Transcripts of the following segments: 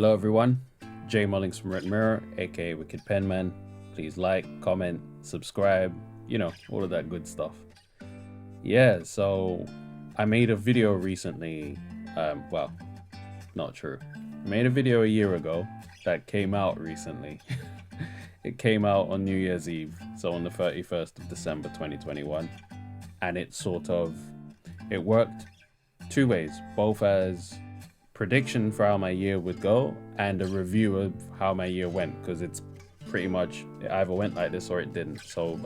Hello everyone, Jay Mullings from Red Mirror, aka Wicked Penman. Please like, comment, subscribe, you know, all of that good stuff. Yeah, so I made a video recently, well, not true. I made a video a year ago that came out recently. It came out on New Year's Eve, so on the 31st of December 2021. And it worked two ways, both as prediction for how my year would go and a review of how my year went, because it's pretty much it either went like this or it didn't. So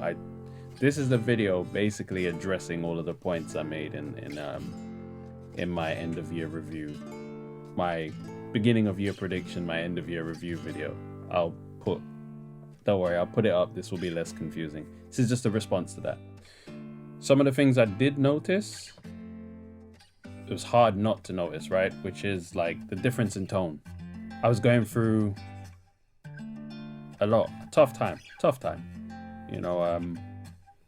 this is the video basically addressing all of the points I made in my end of year review, my beginning of year prediction, my end of year review video. Don't worry, I'll put it up. This will be less confusing. This is just a response to that. Some of the things I did notice, it was hard not to notice, right? Which is like the difference in tone. I was going through a tough time. You know,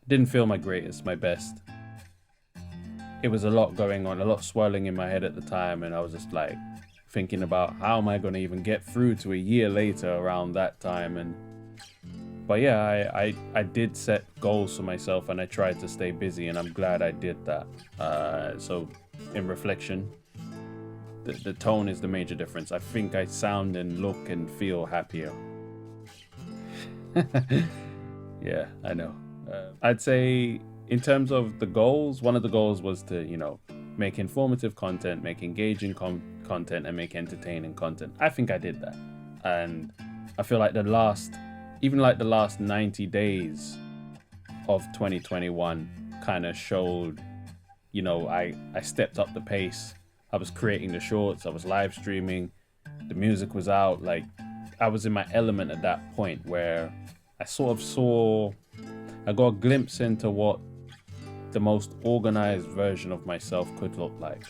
didn't feel my greatest, my best. It was a lot going on, a lot swirling in my head at the time, and I was just like thinking about how am I going to even get through to a year later around that time. But yeah, I did set goals for myself and I tried to stay busy, and I'm glad I did that. So in reflection, the tone is the major difference. I think I sound and look and feel happier. Yeah, I know. I'd say in terms of the goals, one of the goals was to, you know, make informative content, make engaging content, and make entertaining content. I think I did that. And I feel like the last 90 days of 2021 kind of showed, you know, I stepped up the pace. I was creating the shorts, I was live streaming, the music was out. Like, I was in my element at that point where I sort of I got a glimpse into what the most organized version of myself could look like.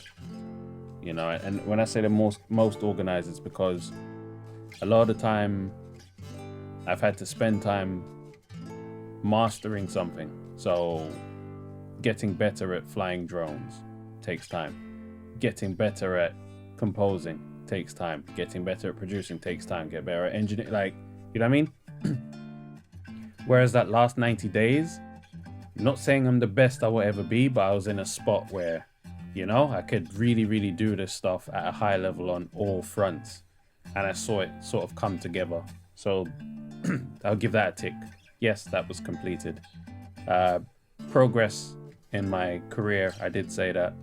You know, and when I say the most organized, it's because a lot of the time I've had to spend time mastering something. So getting better at flying drones takes time. Getting better at composing takes time. Getting better at producing takes time. Get better at engineering, like, you know what I mean? Whereas that last 90 days, I'm not saying I'm the best I will ever be, but I was in a spot where, you know, I could really, really do this stuff at a high level on all fronts. And I saw it sort of come together. So I'll give that a tick. Yes, that was completed. Progress in my career, I did say that.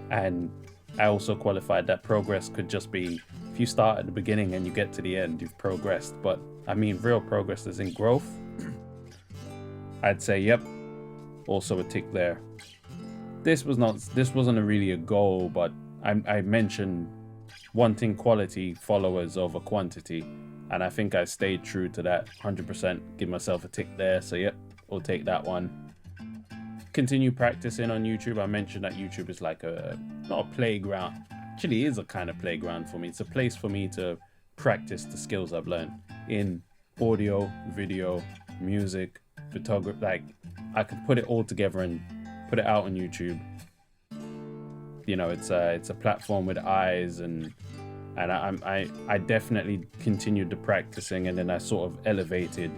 And I also qualified that progress could just be, if you start at the beginning and you get to the end, you've progressed. But I mean, real progress is in growth. I'd say, yep, also a tick there. This wasn't really a goal, but I mentioned wanting quality followers over quantity. And I think I stayed true to that 100%. Give myself a tick there. So yep, we'll take that one. Continue practicing on YouTube. I mentioned that YouTube is like not a playground. Actually, it is a kind of playground for me. It's a place for me to practice the skills I've learned in audio, video, music, photography. Like, I could put it all together and put it out on YouTube. You know, it's a platform with eyes, and I definitely continued the practicing, and then I sort of elevated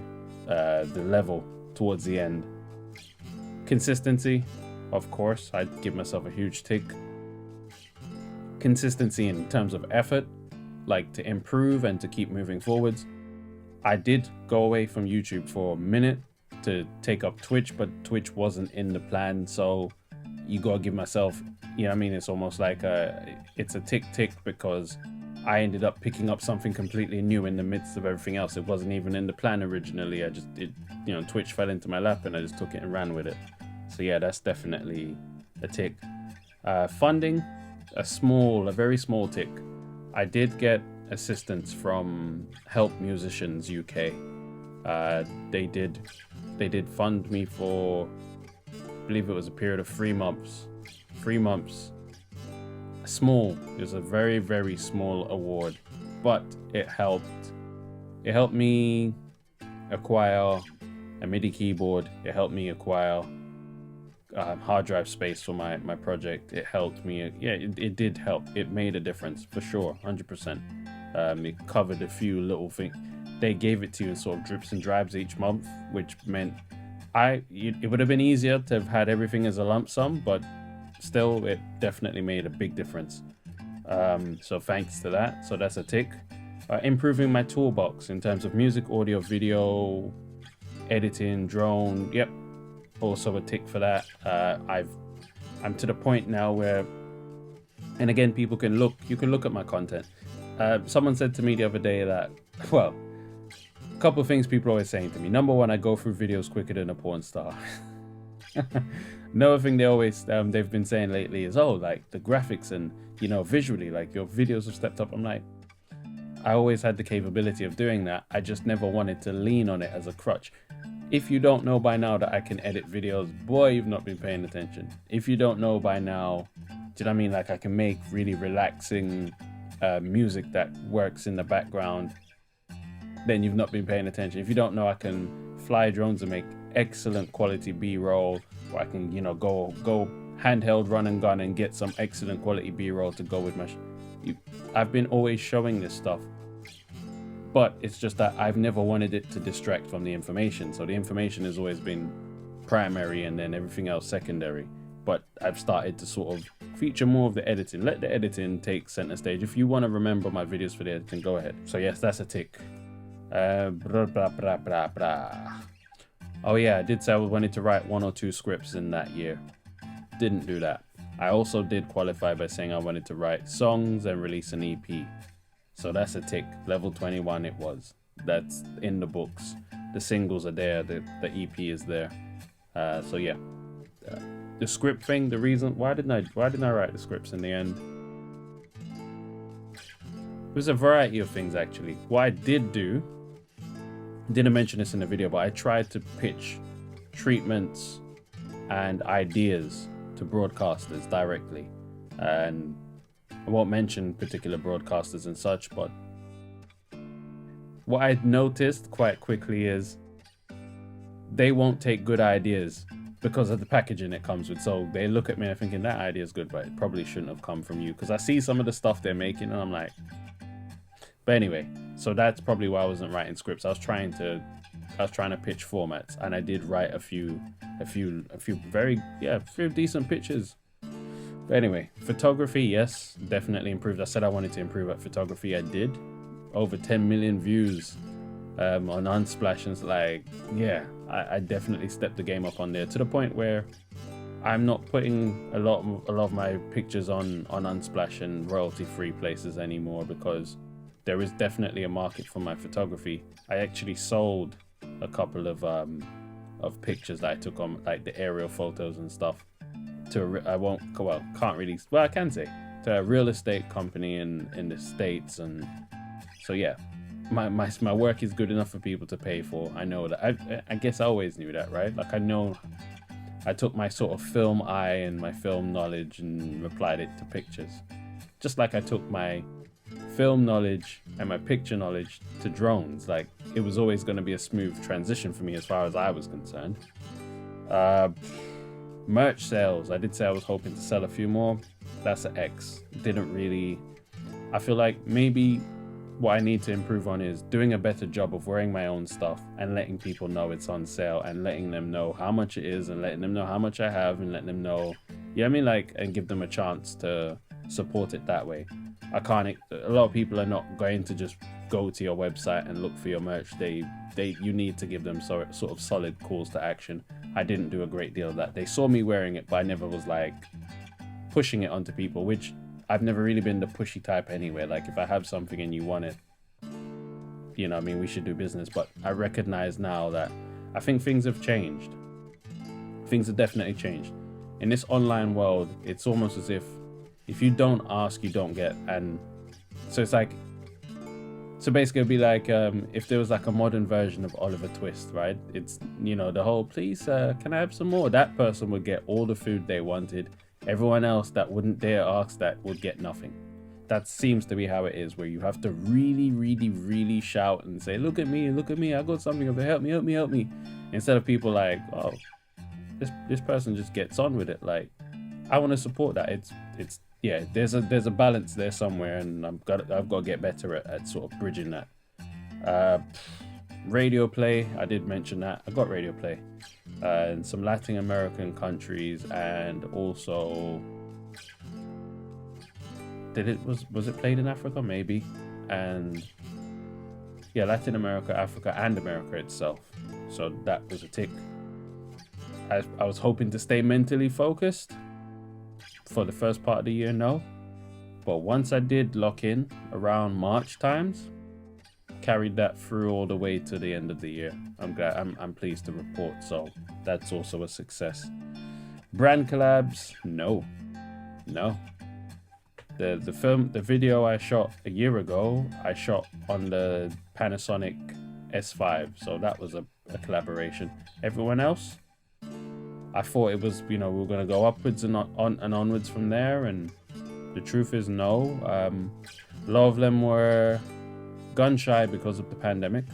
the level towards the end. Consistency, of course, I'd give myself a huge tick. Consistency in terms of effort, like to improve and to keep moving forwards. I did go away from YouTube for a minute to take up Twitch, but Twitch wasn't in the plan, so you gotta give myself, you know what I mean? It's almost like it's a tick because I ended up picking up something completely new in the midst of everything else. It wasn't even in the plan originally. Twitch fell into my lap and I just took it and ran with it. So yeah, that's definitely a tick. Funding, a very small tick. I did get assistance from Help Musicians UK. They did fund me for, I believe it was a period of 3 months. 3 months. It was a very, very small award, but it helped me acquire a MIDI keyboard. It helped me acquire hard drive space for my project. It helped me. Yeah, it did help. It made a difference for sure, 100%. It covered a few little things. They gave it to you in sort of drips and drabs each month, which meant it would have been easier to have had everything as a lump sum, but still, it definitely made a big difference. So thanks to that. So that's a tick. Improving my toolbox in terms of music, audio, video, editing, drone. Yep, also a tick for that. I'm to the point now where, and again, you can look at my content. Someone said to me the other day that, well, a couple of things people are always saying to me. Number one, I go through videos quicker than a porn star. Another thing they've been saying lately is, oh, like the graphics and, visually, like your videos have stepped up. I'm like, I always had the capability of doing that. I just never wanted to lean on it as a crutch. If you don't know by now that I can edit videos, boy, you've not been paying attention. If you don't know by now, do you know what I mean? Like I can make really relaxing music that works in the background, then you've not been paying attention. If you don't know I can fly drones and make excellent quality B-roll, or I can, go handheld run and gun and get some excellent quality B-roll to go with my I've been always showing this stuff, but it's just that I've never wanted it to distract from the information. So the information has always been primary and then everything else secondary. But I've started to sort of feature more of the editing. Let the editing take center stage. If you want to remember my videos for the editing, go ahead. So yes, that's a tick. Oh yeah, I did say I wanted to write 1 or 2 scripts in that year. Didn't do that. I also did qualify by saying I wanted to write songs and release an EP. So that's a tick. Level 21 it was. That's in the books. The singles are there. The EP is there. So yeah. The script thing, the reason why didn't I write the scripts in the end? There's a variety of things actually. What I did do, didn't mention this in the video, but I tried to pitch treatments and ideas to broadcasters directly, and I won't mention particular broadcasters and such, but what I noticed quite quickly is they won't take good ideas because of the packaging it comes with. So they look at me and thinking that idea is good, but it probably shouldn't have come from you, because I see some of the stuff they're making and I'm like, but anyway, so that's probably why I wasn't writing scripts. I was trying to pitch formats, and I did write a few very decent pitches. But anyway, photography, yes, definitely improved. I said I wanted to improve at photography. I did. Over 10 million views on Unsplash, and it's like, yeah, I definitely stepped the game up on there to the point where I'm not putting a lot of my pictures on Unsplash and royalty-free places anymore, because there is definitely a market for my photography. I actually sold a couple of pictures that I took on, like the aerial photos and stuff, to I can say, to a real estate company in the States. And so yeah, my work is good enough for people to pay for. I know that. I guess I always knew that, right? Like I know I took my sort of film eye and my film knowledge and applied it to pictures, just like I took my film knowledge and my picture knowledge to drones. Like it was always going to be a smooth transition for me as far as I was concerned. Merch sales, I did say I was hoping to sell a few more. That's an X. Didn't really. I feel like maybe what I need to improve on is doing a better job of wearing my own stuff and letting people know it's on sale, and letting them know how much it is, and letting them know how much I have, and letting them know, and give them a chance to support it that way. A lot of people are not going to just go to your website and look for your merch. You need to give them sort of solid calls to action. I didn't do a great deal of that. They saw me wearing it, but I never was like pushing it onto people, which I've never really been the pushy type anyway. Like if I have something and you want it, we should do business. But I recognize now that I think things have changed. Things have definitely changed. In this online world, it's almost as if you don't ask, you don't get. And so it's like, so basically it'd be like if there was like a modern version of Oliver Twist, right? It's, the whole, please, can I have some more? That person would get all the food they wanted. Everyone else that wouldn't dare ask that would get nothing. That seems to be how it is, where you have to really, really, really shout and say, look at me, I got something over here, help me. Instead of people like, oh, this person just gets on with it. Like, I want to support that. It's yeah, there's a balance there somewhere, and I've got to get better at sort of bridging that. Uh, Radio play, I did mention that. I got radio play in some Latin American countries, and also was it played in Africa? Maybe. And yeah, Latin America, Africa, and America itself. So that was a tick. I was hoping to stay mentally focused for the first part of the year, no. But once I did lock in around March times, carried that through all the way to the end of the year. I'm pleased to report. So that's also a success. Brand collabs, no. The video I shot a year ago, I shot on the Panasonic S5, so that was a collaboration. Everyone else, I thought it was, we were going to go upwards and onwards from there, and the truth is no. A lot of them were gun shy because of the pandemic.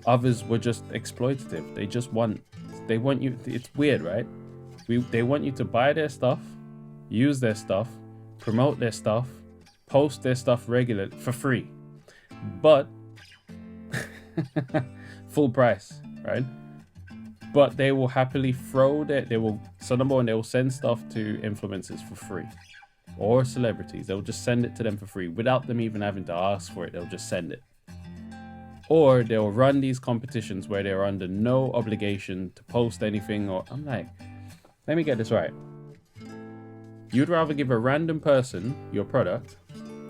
Others were just exploitative. They want you, it's weird, right? They want you to buy their stuff, use their stuff, promote their stuff, post their stuff regularly for free, but full price, right? But they will happily so number one, they will send stuff to influencers for free, or celebrities. They'll just send it to them for free without them even having to ask for it. They'll just send it. Or they'll run these competitions where they're under no obligation to post anything. Or I'm like, let me get this right. You'd rather give a random person your product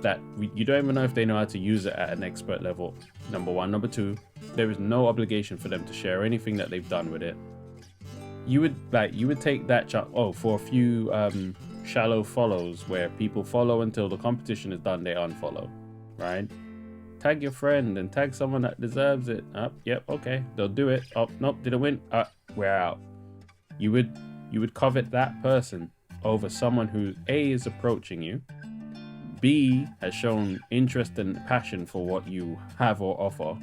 that you don't even know if they know how to use it at an expert level, number one. Number two, there is no obligation for them to share anything that they've done with it. You would take that for a few shallow follows where people follow until the competition is done, they unfollow, right? Tag your friend and tag someone that deserves it. Yep, okay, they'll do it. Oh, nope, didn't win. We're out. You would covet that person over someone who A, is approaching you, B, has shown interest and passion for what you have or offer,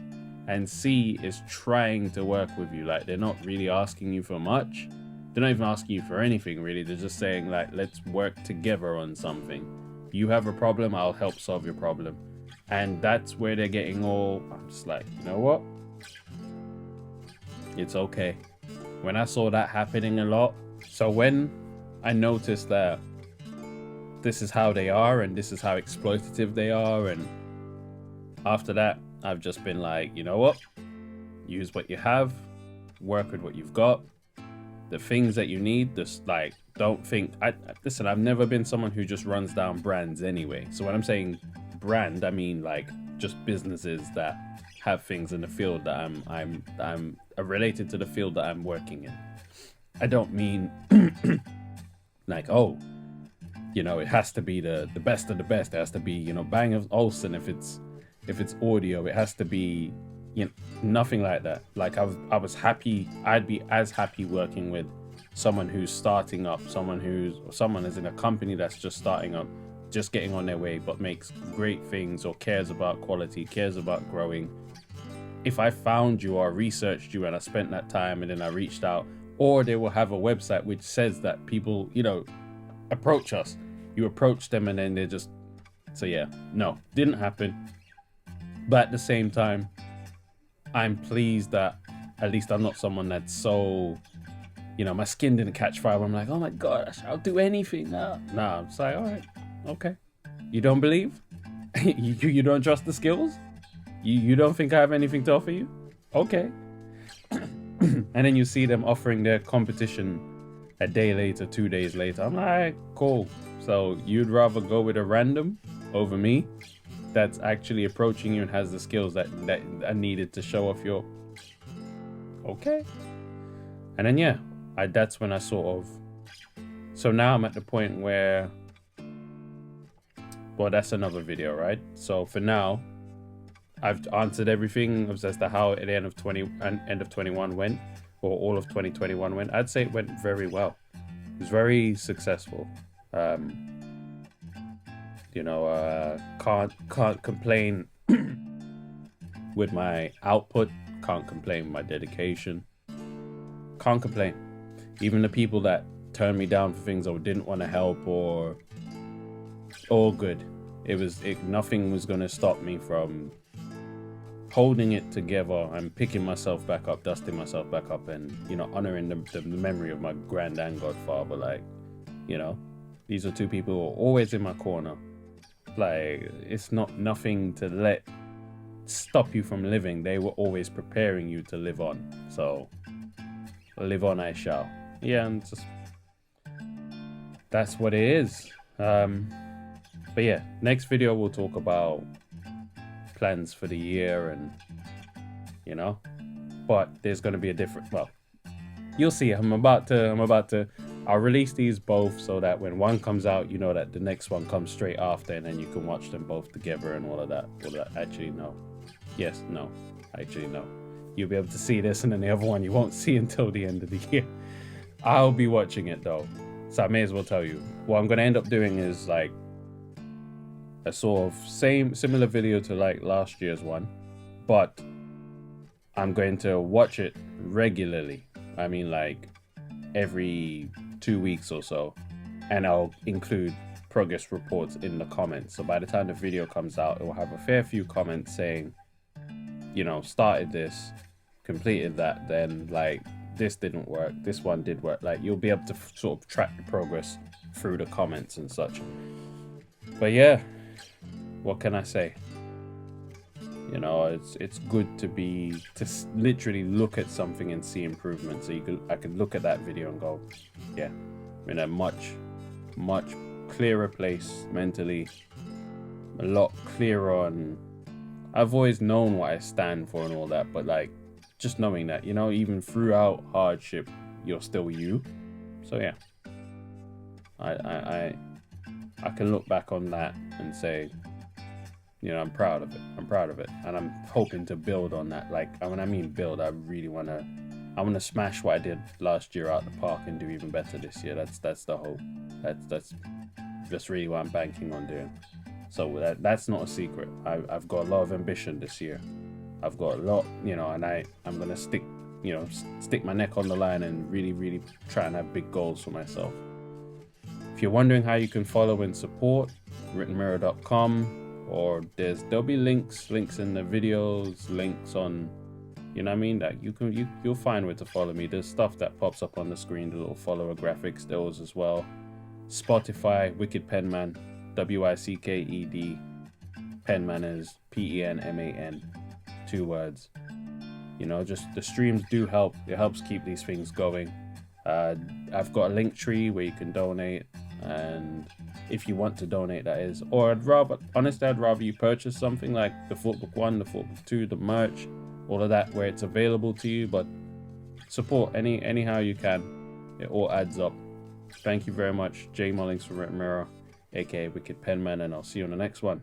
and C, is trying to work with you. Like, they're not really asking you for much. They're not even asking you for anything, really. They're just saying, like, let's work together on something. You have a problem, I'll help solve your problem. And that's where they're getting all, I'm just like, you know what? It's okay. When I saw that happening a lot, so when I noticed that this is how they are and this is how exploitative they are, and after that, I've just been like, you know what? Use what you have, work with what you've got. The things that you need, just like, don't think, listen, I've never been someone who just runs down brands anyway. So when I'm saying brand, I mean like just businesses that have things in the field that I'm related to the field that I'm working in. I don't mean like, oh, it has to be the best of the best. It has to be, Bang & Olufsen if it's audio. It has to be, nothing like that. Like I was happy. I'd be as happy working with someone who's starting up, someone is in a company that's just starting up, just getting on their way, but makes great things or cares about quality, cares about growing. If I found you or researched you and I spent that time and then I reached out, or they will have a website which says that people, approach us. You approach them and then they're just, so yeah, no, didn't happen. But at the same time, I'm pleased that at least I'm not someone that's so, my skin didn't catch fire. I'm like, oh my gosh, I'll do anything now. Nah, I'm just like, all right, okay. You don't believe? you don't trust the skills? You don't think I have anything to offer you? Okay. And then you see them offering their competition a day later, 2 days later. I'm like, cool. So you'd rather go with a random over me that's actually approaching you and has the skills that are needed to show off your... Okay. And then, yeah, that's when I sort of... So now I'm at the point where... Well, that's another video, right? So for now, I've answered everything as to how the end of 21 went, or all of 2021 went. I'd say it went very well. It was very successful. Can't complain with my output. Can't complain with my dedication. Can't complain. Even the people that turned me down for things I didn't want to help, or all good. Nothing was going to stop me from holding it together and picking myself back up, dusting myself back up, and, you know, honoring the memory of my grand and godfather. Like, you know, these are two people who are always in my corner. Like, it's nothing to let stop you from living. They were always preparing you to live on. So live on I shall. Yeah, and just that's what it is. But yeah, next video we'll talk about plans for the year, and, you know, but there's going to be a different, well, you'll see. I'll release these both so that when one comes out, you know that the next one comes straight after, and then you can watch them both together and all of that. Actually, no. Yes, no. Actually, no. You'll be able to see this, and then the other one you won't see until the end of the year. I'll be watching it though, so I may as well tell you. What I'm going to end up doing is like a sort of similar video to like last year's one, but I'm going to watch it regularly. I mean, like every 2 weeks or so, and I'll include progress reports in the comments. So by the time the video comes out, it will have a fair few comments saying, you know, started this, completed that, then like this didn't work, this one did work. Like, you'll be able to sort of track the progress through the comments and such. But yeah, what can I say? You know, it's good to literally look at something and see improvement. So I could look at that video and go, yeah, I'm in a much clearer place mentally, a lot clearer on. I've always known what I stand for and all that, but like just knowing that, you know, even throughout hardship, you're still you. So yeah, I can look back on that and say, you know, I'm proud of it, and I'm hoping to build on that. Like, when I mean build, I want to smash what I did last year out the park and do even better this year. That's the hope. That's really what I'm banking on doing. So that's not a secret. I've got a lot of ambition this year. I've got a lot, you know, and I'm gonna stick my neck on the line and really try and have big goals for myself. If you're wondering how you can follow and support, writtenmirror.com. Or there'll be links in the videos, links on, you know what I mean, that you'll find where to follow me. There's stuff that pops up on the screen, the little follower graphics, those as well. Spotify, Wicked Penman, WICKED, Penman is PENMAN, 2 words. You know, just the streams do help. It helps keep these things going. I've got a link tree where you can donate, and if you want to donate, that is. Or I'd rather you purchase something like the Footbook 1, the Footbook 2, the merch, all of that, where it's available to you. But support anyhow you can. It all adds up. Thank you very much. Jay Mullings from Written Mirror, aka Wicked Penman, and I'll see you on the next one.